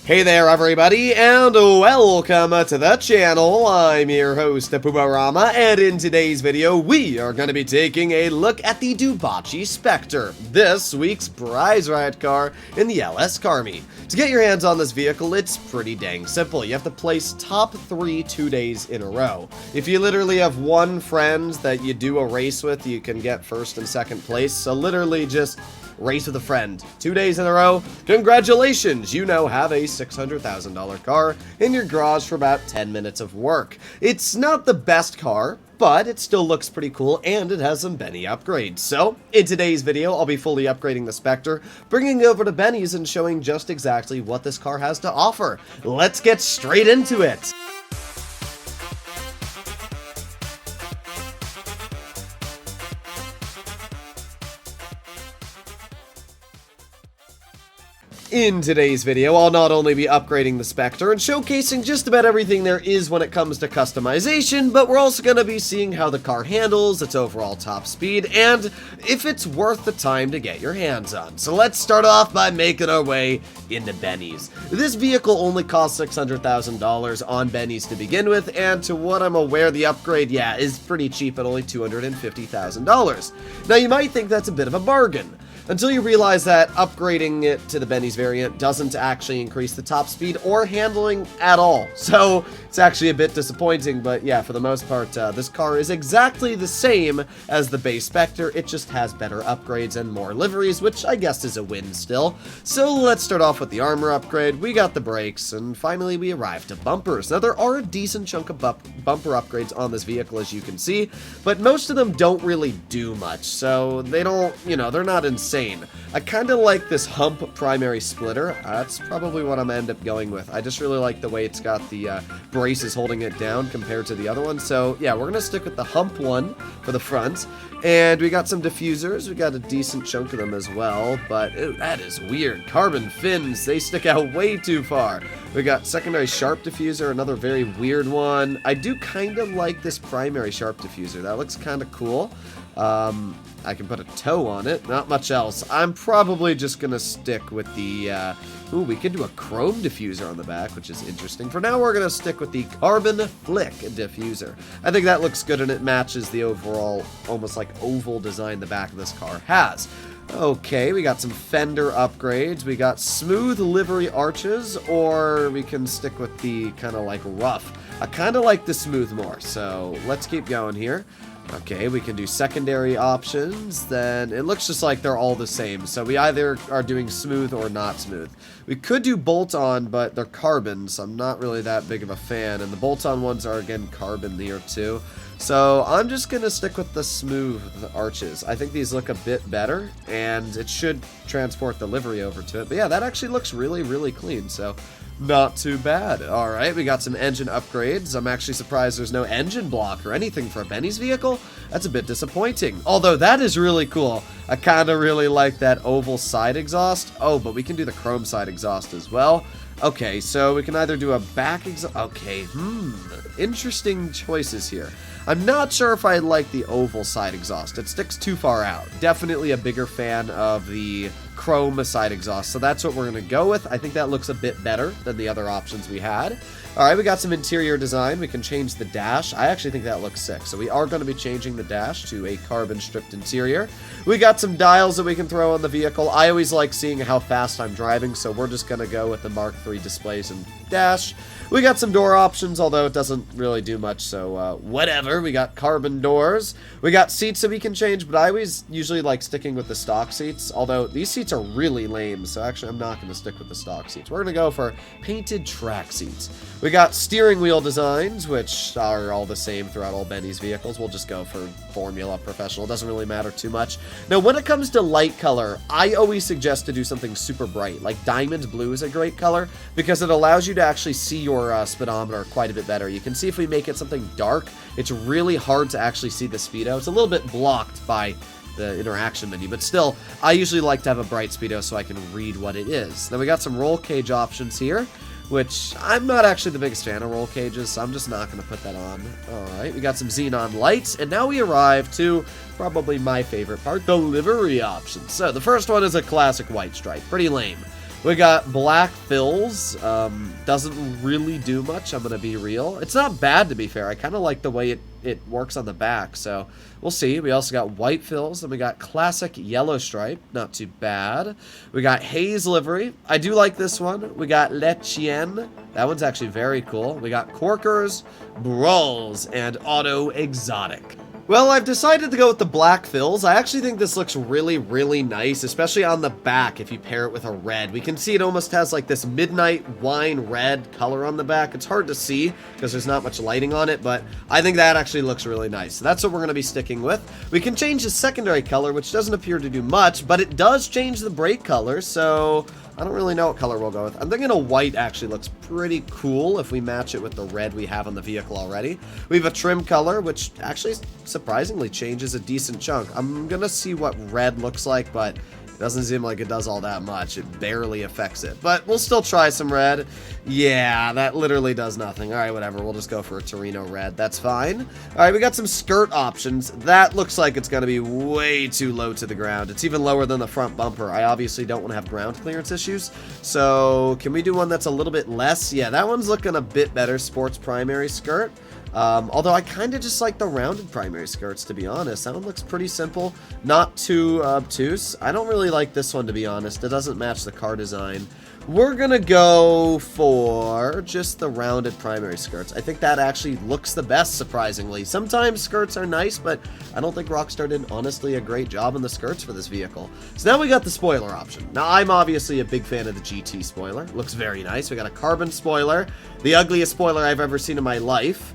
Hey there everybody, and welcome to the channel. I'm your host, Pubarama, and in today's video, we are going to be taking a look at the Dubachi Specter, this week's prize ride car in the LS Car Meet. To get your hands on this vehicle, it's pretty dang simple. You have to place top 3 2 days in a row. If you literally have one friend that you do a race with, you can get first and second place, so literally just race with a friend 2 days in a row. Congratulations, you now have a $600,000 car in your garage for about 10 minutes of work. It's not the best car, but it still looks pretty cool, and it has some Benny upgrades. So, in today's video, I'll be fully upgrading the Specter, bringing it over to Benny's and showing just exactly what this car has to offer. Let's get straight into it! In today's video, I'll not only be upgrading the Specter and showcasing just about everything there is when it comes to customization, but we're also going to be seeing how the car handles, its overall top speed, and if it's worth the time to get your hands on. So let's start off by making our way into Benny's. This vehicle only costs $600,000 on Benny's to begin with, and to what I'm aware, the upgrade, is pretty cheap at only $250,000. Now you might think that's a bit of a bargain, until you realize that upgrading it to the Benny's variant doesn't actually increase the top speed or handling at all. So it's actually a bit disappointing, but yeah, for the most part, this car is exactly the same as the base Specter. It just has better upgrades and more liveries, which I guess is a win still. So let's start off with the armor upgrade. We got the brakes, and finally we arrived to bumpers. Now there are a decent chunk of bumper upgrades on this vehicle, as you can see, but most of them don't really do much, so they don't, they're not insane. I kind of like this hump primary splitter. That's probably what I'm gonna end up going with. I just really like the way it's got the braces holding it down compared to the other one. So yeah, we're gonna stick with the hump one for the front. And we got some diffusers. We got a decent chunk of them as well, but that is weird. Carbon fins, they stick out way too far. We got secondary sharp diffuser, another very weird one. I do kind of like this primary sharp diffuser. That looks kind of cool. I can put a toe on it, not much else. I'm probably just gonna stick with the, we could do a chrome diffuser on the back, which is interesting. For now, we're gonna stick with the carbon flick diffuser. I think that looks good, and it matches the overall, almost like oval design the back of this car has. Okay, we got some fender upgrades. We got smooth livery arches, or we can stick with the kind of like rough. I kind of like the smooth more, so let's keep going here. Okay, we can do secondary options, then it looks just like they're all the same, so we either are doing smooth or not smooth. We could do bolt-on, but they're carbon, so I'm not really that big of a fan, and the bolt-on ones are, again, carbon here too. So I'm just going to stick with the smooth arches. I think these look a bit better, and it should transport the livery over to it. But yeah, that actually looks really, really clean, so not too bad. Alright, we got some engine upgrades. I'm actually surprised there's no engine block or anything for a Benny's vehicle. That's a bit disappointing. Although that is really cool. I kind of really like that oval side exhaust. Oh, but we can do the chrome side exhaust as well. Okay, so we can either do a back exhaust. Okay, interesting choices here. I'm not sure if I like the oval side exhaust. It sticks too far out. Definitely a bigger fan of the chrome side exhaust, so that's what we're going to go with. I think that looks a bit better than the other options we had. Alright, we got some interior design. We can change the dash. I actually think that looks sick, so we are going to be changing the dash to a carbon stripped interior. We got some dials that we can throw on the vehicle. I always like seeing how fast I'm driving, so we're just going to go with the Mark III displays and dash. We got some door options, although it doesn't really do much, so whatever. We got carbon doors. We got seats that we can change, but I always usually like sticking with the stock seats, although these seats are really lame, so actually I'm not going to stick with the stock seats. We're going to go for painted track seats. We got steering wheel designs, which are all the same throughout all Benny's vehicles. We'll just go for Formula Professional. It doesn't really matter too much. Now, when it comes to light color, I always suggest to do something super bright. Like diamond blue is a great color because it allows you to actually see your speedometer quite a bit better. You can see if we make it something dark, it's really hard to actually see the speedo. It's a little bit blocked by the interaction menu, but still, I usually like to have a bright speedo so I can read what it is. Then we got some roll cage options here, which I'm not actually the biggest fan of roll cages, so I'm just not going to put that on. Alright, we got some xenon lights, and now we arrive to probably my favorite part, the livery options. So the first one is a classic white stripe, pretty lame. We got black fills. Doesn't really do much, I'm going to be real. It's not bad, to be fair. I kind of like the way it works on the back, so we'll see. We also got white fills, and we got classic yellow stripe. Not too bad. We got haze livery. I do like this one. We got Le Chien. That one's actually very cool. We got corkers, brawls, and auto exotic. Well, I've decided to go with the black fills. I actually think this looks really, really nice, especially on the back if you pair it with a red. We can see it almost has like this midnight wine red color on the back. It's hard to see because there's not much lighting on it, but I think that actually looks really nice. So that's what we're going to be sticking with. We can change the secondary color, which doesn't appear to do much, but it does change the brake color, so I don't really know what color we'll go with. I'm thinking a white actually looks pretty cool if we match it with the red we have on the vehicle already. We have a trim color, which actually surprisingly changes a decent chunk. I'm gonna see what red looks like, but it doesn't seem like it does all that much. It barely affects it, but we'll still try some red. Yeah, that literally does nothing. All right, whatever. We'll just go for a Torino red. That's fine. All right, we got some skirt options. That looks like it's going to be way too low to the ground. It's even lower than the front bumper. I obviously don't want to have ground clearance issues, so can we do one that's a little bit less? Yeah, that one's looking a bit better. Sports primary skirt. Although I kind of just like the rounded primary skirts, to be honest. That one looks pretty simple, not too obtuse. I don't really like this one, to be honest. It doesn't match the car design. We're gonna go for just the rounded primary skirts. I think that actually looks the best, surprisingly. Sometimes skirts are nice, but I don't think Rockstar did honestly a great job on the skirts for this vehicle. So now we got the spoiler option. Now, I'm obviously a big fan of the GT spoiler. Looks very nice. We got a carbon spoiler, the ugliest spoiler I've ever seen in my life.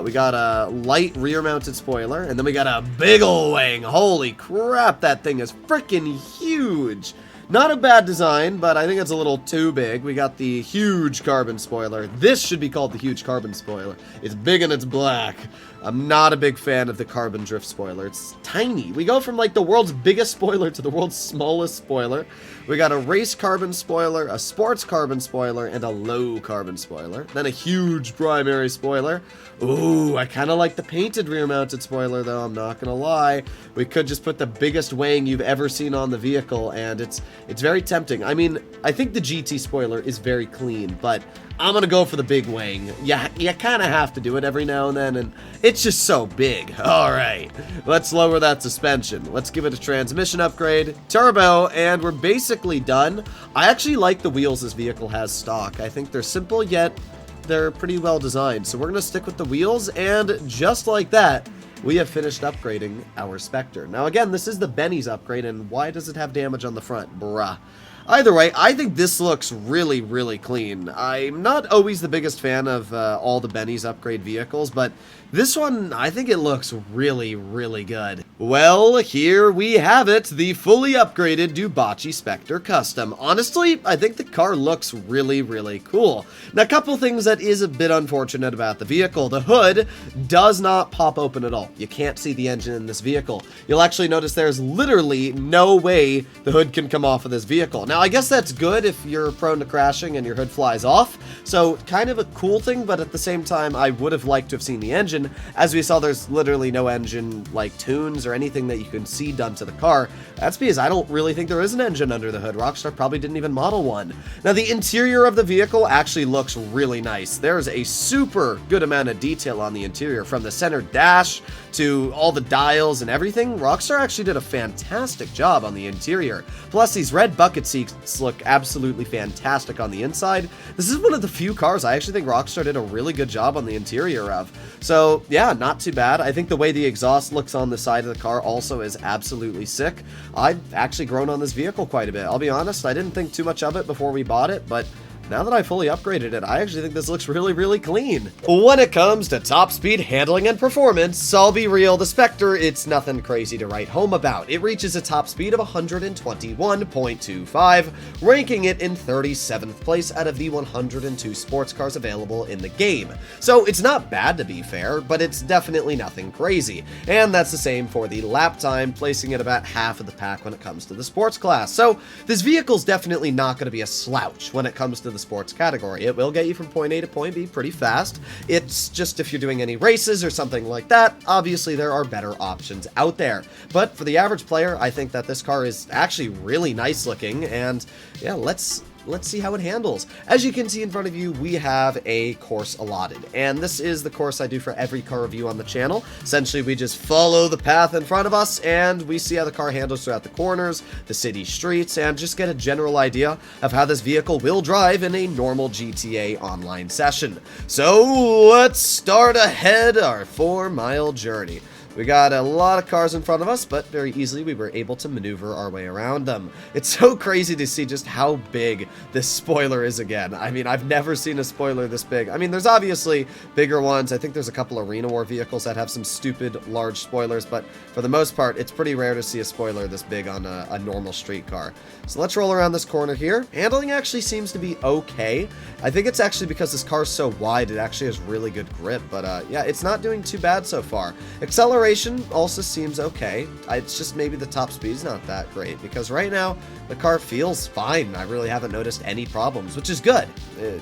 We got a light rear-mounted spoiler, and then we got a big ol' wing. Holy crap, that thing is freaking huge. Not a bad design, but I think it's a little too big. We got the huge carbon spoiler. This should be called the huge carbon spoiler. It's big and it's black. I'm not a big fan of the carbon drift spoiler. It's tiny. We go from like the world's biggest spoiler to the world's smallest spoiler. We got a race carbon spoiler, a sports carbon spoiler, and a low carbon spoiler. Then a huge primary spoiler. Ooh, I kind of like the painted rear-mounted spoiler, though, I'm not gonna lie. We could just put the biggest wing you've ever seen on the vehicle, and it's very tempting. I mean, I think the GT spoiler is very clean, but I'm gonna go for the big wing. Yeah, you kind of have to do it every now and then, and it's just so big. All right, let's lower that suspension. Let's give it a transmission upgrade, turbo, and we're basically done. I actually like the wheels this vehicle has stock. I think they're simple, yet they're pretty well designed. So we're gonna stick with the wheels, and just like that, we have finished upgrading our Specter. Now again, this is the Benny's upgrade, and why does it have damage on the front? Bruh. Either way, I think this looks really, really clean. I'm not always the biggest fan of all the Benny's upgrade vehicles, but this one, I think it looks really, really good. Well, here we have it, the fully upgraded Dubachi Specter Custom. Honestly, I think the car looks really, really cool. Now, a couple things that is a bit unfortunate about the vehicle. The hood does not pop open at all. You can't see the engine in this vehicle. You'll actually notice there's literally no way the hood can come off of this vehicle. Now, I guess that's good if you're prone to crashing and your hood flies off. So, kind of a cool thing, but at the same time, I would have liked to have seen the engine. As we saw, there's literally no engine, like, tunes or anything that you can see done to the car. That's because I don't really think there is an engine under the hood. Rockstar probably didn't even model one. Now, the interior of the vehicle actually looks really nice. There's a super good amount of detail on the interior, from the center dash to all the dials and everything. Rockstar actually did a fantastic job on the interior. Plus, these red bucket seats look absolutely fantastic on the inside. This is one of the few cars I actually think Rockstar did a really good job on the interior of. So, yeah, not too bad. I think the way the exhaust looks on the side of the car also is absolutely sick. I've actually grown on this vehicle quite a bit. I'll be honest, I didn't think too much of it before we bought it, but now that I fully upgraded it, I actually think this looks really, really clean. When it comes to top speed, handling, and performance, I'll be real, the Specter, it's nothing crazy to write home about. It reaches a top speed of 121.25, ranking it in 37th place out of the 102 sports cars available in the game. So it's not bad, to be fair, but it's definitely nothing crazy. And that's the same for the lap time, placing it about half of the pack when it comes to the sports class. So this vehicle's definitely not going to be a slouch when it comes to the sports category. It will get you from point A to point B pretty fast. It's just if you're doing any races or something like that, obviously there are better options out there. But for the average player, I think that this car is actually really nice looking, and yeah, let's let's see how it handles. As you can see in front of you, we have a course allotted, and this is the course I do for every car review on the channel. Essentially, we just follow the path in front of us, and we see how the car handles throughout the corners, the city streets, and just get a general idea of how this vehicle will drive in a normal GTA Online session. So let's start ahead our 4-mile journey. We got a lot of cars in front of us, but very easily we were able to maneuver our way around them. It's so crazy to see just how big this spoiler is again. I mean, I've never seen a spoiler this big. I mean, there's obviously bigger ones. I think there's a couple Arena War vehicles that have some stupid large spoilers, but for the most part, it's pretty rare to see a spoiler this big on a normal street car. So let's roll around this corner here. Handling actually seems to be okay. I think it's actually because this car's so wide, it actually has really good grip, but yeah, it's not doing too bad so far. Acceleration also seems okay. It's just maybe the top speed's not that great, because right now the car feels fine. I really haven't noticed any problems, which is good.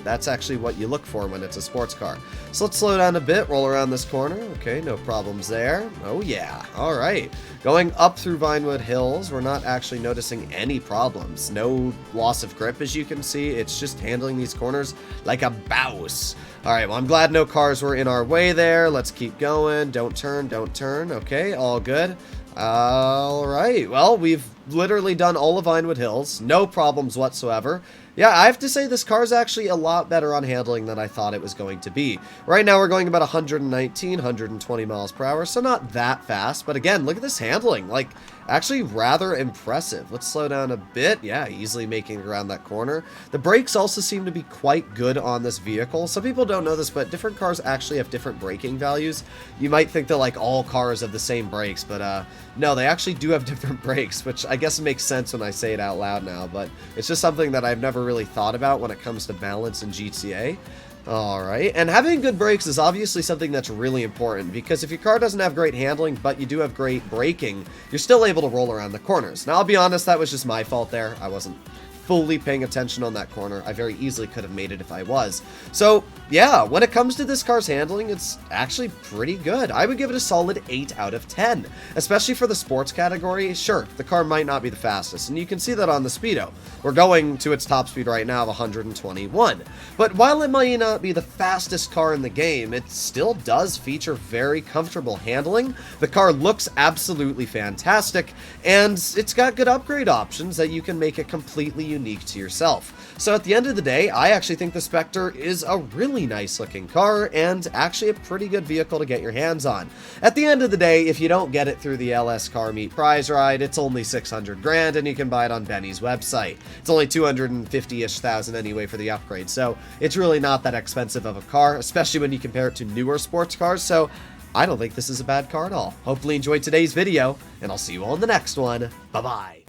That's actually what you look for when it's a sports car. So let's slow down a bit, roll around this corner. Okay, no problems there. Oh yeah, all right. Going up through Vinewood Hills, we're not actually noticing any problems. No loss of grip, as you can see. It's just handling these corners like a boss. All right, well, I'm glad no cars were in our way there. Let's keep going. Don't turn, don't turn. Okay, all good. All right, well, we've literally done all of Vinewood Hills. No problems whatsoever. Yeah, I have to say this car is actually a lot better on handling than I thought it was going to be. Right now we're going about 119, 120 miles per hour, so not that fast. But again, look at this handling. Like, actually rather impressive. Let's slow down a bit. Yeah, easily making it around that corner. The brakes also seem to be quite good on this vehicle. Some people don't know this, but different cars actually have different braking values. You might think that like all cars have the same brakes, but no, they actually do have different brakes, which I guess makes sense when I say it out loud now, but it's just something that I've never really thought about when it comes to balance in GTA. Alright, and having good brakes is obviously something that's really important, because if your car doesn't have great handling, but you do have great braking, you're still able to roll around the corners. Now, I'll be honest, that was just my fault there. I wasn't fully paying attention on that corner. I very easily could have made it if I was. So, yeah, when it comes to this car's handling, it's actually pretty good. I would give it a solid 8 out of 10, especially for the sports category. Sure, the car might not be the fastest, and you can see that on the speedo. We're going to its top speed right now of 121. But while it might not be the fastest car in the game, it still does feature very comfortable handling. The car looks absolutely fantastic, and it's got good upgrade options that you can make it completely unique to yourself. So at the end of the day, I actually think the Specter is a really nice looking car and actually a pretty good vehicle to get your hands on. At the end of the day, if you don't get it through the LS Car Meet prize ride, it's only 600 grand and you can buy it on Benny's website. It's only 250-ish thousand anyway for the upgrade, so it's really not that expensive of a car, especially when you compare it to newer sports cars, so I don't think this is a bad car at all. Hopefully you enjoyed today's video, and I'll see you all in the next one. Bye-bye.